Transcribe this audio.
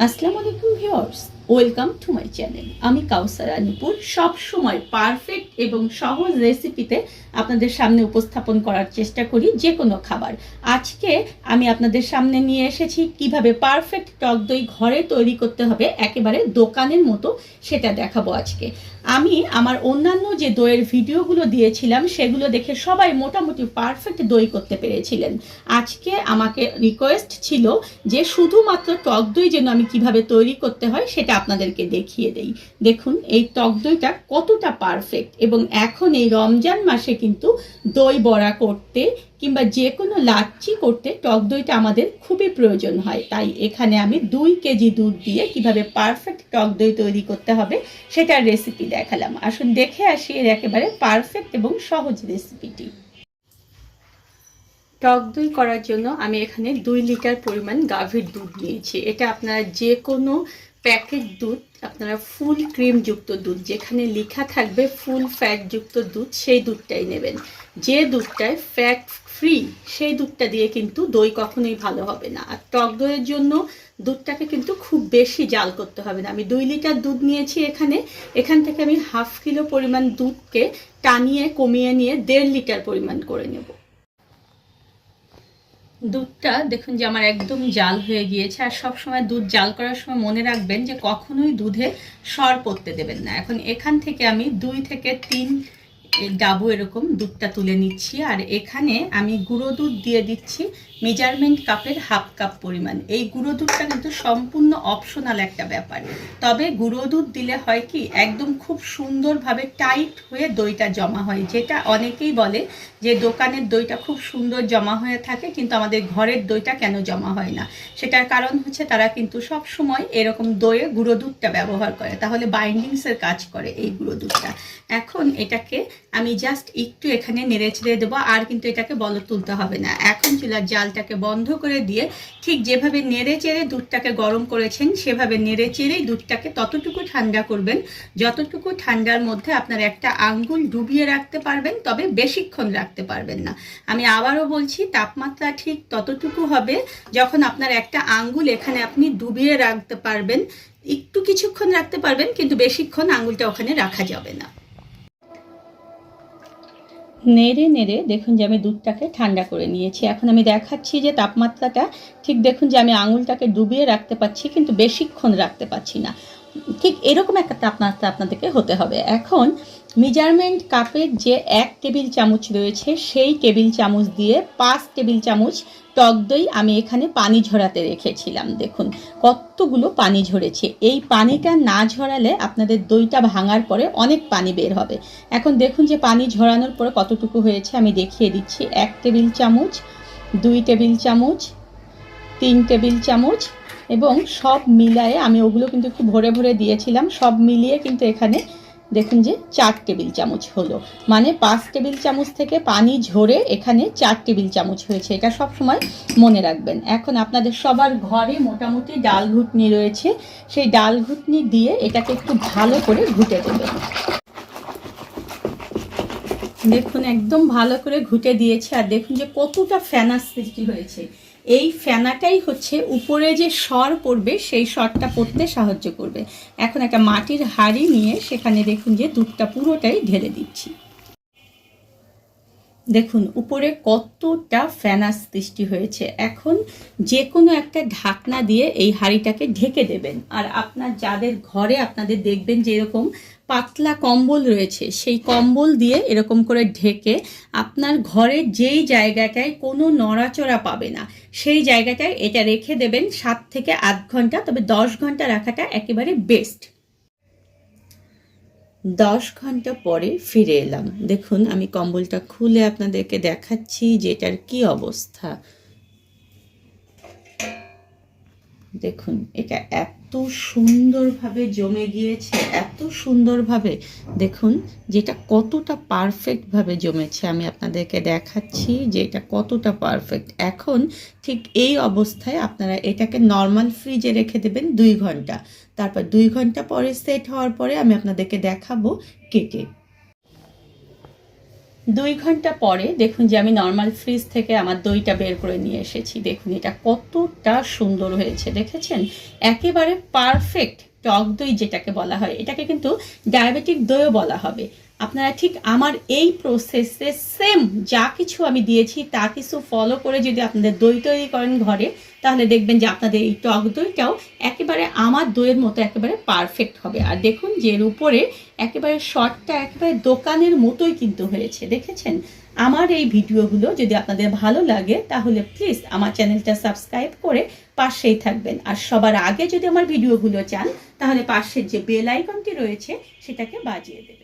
আসসালামু আলাইকুম viewers, welcome to my channel. আমি কাউসার আনিপুর সব সময় পারফেক্ট এবং সহজ রেসিপিতে আপনাদের সামনে উপস্থাপন করার চেষ্টা করি যে কোনো খাবার। আজকে আমি আপনাদের সামনে নিয়ে এসেছি কিভাবে পারফেক্ট টক দই ঘরে তৈরি করতে হবে একেবারে দোকানের মতো, সেটা দেখাবো আজকে। আমি আমার অন্যান্য যে দইয়ের ভিডিওগুলো দিয়েছিলাম সেগুলো দেখে সবাই মোটামুটি পারফেক্ট দই করতে পেরেছিলেন। আজকে আমাকে রিকোয়েস্ট ছিল যে শুধুমাত্র টক দই যেন আমি কিভাবে তৈরি করতে হয় সেটা আপনাদেরকে দেখিয়ে দেই। দেখুন এই টক দইটা কতটা পারফেক্ট, এবং এখন এই রমজান মাসে কিন্তু দই বড়া করতে কিংবা যে কোনো লাচ্ছি করতে টক দইটা আমাদের খুবই প্রয়োজন হয়। তাই এখানে আমি 2 কেজি দুধ দিয়ে কিভাবে পারফেক্ট টক দই তৈরি করতে হবে সেটার রেসিপি দেখালাম। আসুন দেখে আসি এর একেবারে পারফেক্ট এবং সহজ রেসিপিটি। টক দই করার জন্য আমি এখানে 2 লিটার পরিমাণ গাভীর দুধ নিয়েছি। এটা আপনারা যে কোনো প্যাকেট দুধ, আপনারা ফুল ক্রিমযুক্ত দুধ, যেখানে লেখা থাকবে ফুল ফ্যাটযুক্ত দুধ, সেই দুধটাই নেবেন। যে দুধটায় ফ্যাট ফ্রি সেই দুধটা দিয়ে কিন্তু দই কখনোই ভালো হবে না। আর টক দইয়ের জন্য দুধটাকে কিন্তু খুব বেশি জাল করতে হবে না। আমি 2 লিটার দুধ নিয়েছি এখান থেকে আমি হাফ কিলো পরিমাণ দুধকে টানিয়ে কমিয়ে নিয়ে 1.5 লিটার পরিমাণ করে নেব। দুধটা দেখুন যে আমার একদম জাল হয়ে গিয়েছে। আর সব সময় দুধ জাল করার সময় মনে রাখবেন যে কখনোই দুধে সর পড়তে দেবেন না। এখন এখান থেকে আমি 2 থেকে 3 ডাবু এরকম দুধটা তুলে নিচ্ছি। আর এখানে আমি গুঁড়ো দুধ দিয়ে দিচ্ছি মেজারমেন্ট কাপের হাফ কাপ পরিমাণ। এই গুঁড়ো দুধটা কিন্তু সম্পূর্ণ অপশনাল একটা ব্যাপার, তবে গুঁড়ো দুধ দিলে হয় কি একদম খুব সুন্দরভাবে টাইট হয়ে দইটা জমা হয়। যেটা অনেকেই বলে যে দোকানের দইটা খুব সুন্দর জমা হয়ে থাকে, কিন্তু আমাদের ঘরের দইটা কেন জমা হয় না, সেটার কারণ হচ্ছে তারা কিন্তু সব সময় এরকম দইয়ে গুঁড়ো দুধটা ব্যবহার করে, তাহলে বাইন্ডিংসের কাজ করে এই গুঁড়ো দুধটা। এখন এটাকে আমি জাস্ট একটু এখানে নেড়ে চেড়ে দেবো, আর কিন্তু এটাকে বলক তুলতে হবে না। এখন চুলার জালটাকে বন্ধ করে দিয়ে ঠিক যেভাবে নেড়ে চেড়ে দুধটাকে গরম করেছেন সেভাবে নেড়ে চেড়েই দুধটাকে ততটুকু ঠান্ডা করবেন যতটুকু ঠান্ডার মধ্যে আপনার একটা আঙ্গুল ডুবিয়ে রাখতে পারবেন, তবে বেশিক্ষণ রাখতে পারবেন না। আমি আবারও বলছি, তাপমাত্রা ঠিক ততটুকু হবে যখন আপনার একটা আঙ্গুল এখানে আপনি ডুবিয়ে রাখতে পারবেন। একটু কিছুক্ষণ রাখতে পারবেন, কিন্তু বেশিক্ষণ আঙ্গুলটা ওখানে রাখা যাবে না। নেড়ে নেড়ে দেখুন যে আমি দুধটাকে ঠান্ডা করে নিয়েছি। এখন আমি দেখাচ্ছি যে তাপমাত্রাটা ঠিক দেখুন যে আমি আঙুলটাকে ডুবিয়ে রাখতে পারছি, কিন্তু বেশিক্ষণ রাখতে পারছি না। ঠিক এরকম একটা তাপমাত্রা আপনাদেরকে হতে হবে। এখন মেজারমেন্ট কাপের যে 1 টেবিল চামচ রয়েছে সেই টেবিল চামচ দিয়ে 5 টেবিল চামচ টক দই আমি এখানে পানি ঝরাতে রেখেছিলাম। দেখুন কতগুলো পানি ঝরেছে। এই পানিটা না ঝরালে আপনাদের দইটা ভাঙার পরে অনেক পানি বের হবে। এখন দেখুন যে পানি ঝরানোর পরে কতটুকু হয়েছে আমি দেখিয়ে দিচ্ছি। 1 টেবিল চামচ, 2 টেবিল চামচ, 3 টেবিল চামচ, এবং সব মিলায়ে আমি ওগুলো কিন্তু একটু ভরে ভরে দিয়েছিলাম। সব মিলিয়ে কিন্তু এখানে দেখুন যে 4 টেবিল চামচ হলো, মানে 5 টেবিল চামচ থেকে পানি ঝরে এখানে 4 টেবিল চামচ হয়েছে। এটা সব সময় মনে রাখবেন। এখন আপনাদের সবার ঘরে মোটামুটি ডাল ঘুটনি রয়েছে, সেই ডাল ঘুটনি দিয়ে এটাকে একটু ভালো করে ঘুটে দেবেন। দেখুন একদম ভালো করে ঘুটে দিয়েছে, আর দেখুন যে কতটা ফেনা সৃষ্টি হয়েছে। এই ফেনাটাই হচ্ছে উপরে যে সর পড়বে সেই সরটা পড়তে সাহায্য করবে। এখন একটা মাটির হাঁড়ি নিয়ে সেখানে দেখুন যে দুধটা পুরোটাই ঢেলে দিচ্ছি। দেখুন উপরে কতটা ফেনা সৃষ্টি হয়েছে। এখন যে কোনো একটা ঢাকনা দিয়ে এই হাঁড়িটাকে ঢেকে দেবেন। আর আপনার যাদের ঘরে আপনাদের দেখবেন যে এরকম পাতলা কম্বল রয়েছে, সেই কম্বল দিয়ে এরকম করে ঢেকে আপনার ঘরের যেই জায়গাটায় কোনো নড়াচড়া পাবে না সেই জায়গাটায় এটা রেখে দেবেন 7 থেকে 8 ঘন্টা। তবে 10 ঘন্টা রাখাটা একেবারে বেস্ট। 10 ঘন্টা পরে ফিরে এলাম। দেখুন আমি কম্বলটা খুলে আপনাদেরকে দেখাচ্ছি যে এটার কি অবস্থা। দেখুন এটা এত সুন্দরভাবে জমে গিয়েছে, এত সুন্দরভাবে। দেখুন যেটা কতটা পারফেক্টভাবে জমেছে, আমি আপনাদেরকে দেখাচ্ছি যে এটা কতটা পারফেক্ট। এখন ঠিক এই অবস্থায় আপনারা এটাকে নর্মাল ফ্রিজে রেখে দেবেন 2 ঘন্টা। তারপর 2 ঘন্টা পরে সেট হওয়ার পরে আমি আপনাদেরকে দেখাবো কেটে। 2 ঘন্টা পরে দেখুন যে আমি নর্মাল ফ্রিজ থেকে আমার দইটা বের করে নিয়ে এসেছি। দেখুন এটা কতটা সুন্দর হয়েছে, দেখেছেন? একেবারে পারফেক্ট টক দই যেটাকে বলা হয়, এটাকে কিন্তু ডায়াবেটিক দইও বলা হবে। আপনারা ঠিক আমার এই প্রসেসে সেম যা কিছু আমি দিয়েছি তা কিছু ফলো করে যদি আপনাদের দই তৈরি করেন ঘরে, তাহলে দেখবেন যে আপনাদের এই টক দইটাও একেবারে আমার দইয়ের মতো একেবারে পারফেক্ট হবে। আর দেখুন যে এর উপরে একেবারে শর্টটা একেবারে দোকানের মতোই কিন্তু হয়েছে, দেখেছেন? আমার এই ভিডিওগুলো যদি আপনাদের ভালো লাগে তাহলে প্লিজ আমার চ্যানেলটা সাবস্ক্রাইব করে পাশেই থাকবেন। আর সবার আগে যদি আমার ভিডিওগুলো চান তাহলে পাশের যে বেল আইকনটি রয়েছে সেটাকে বাজিয়ে দেবেন।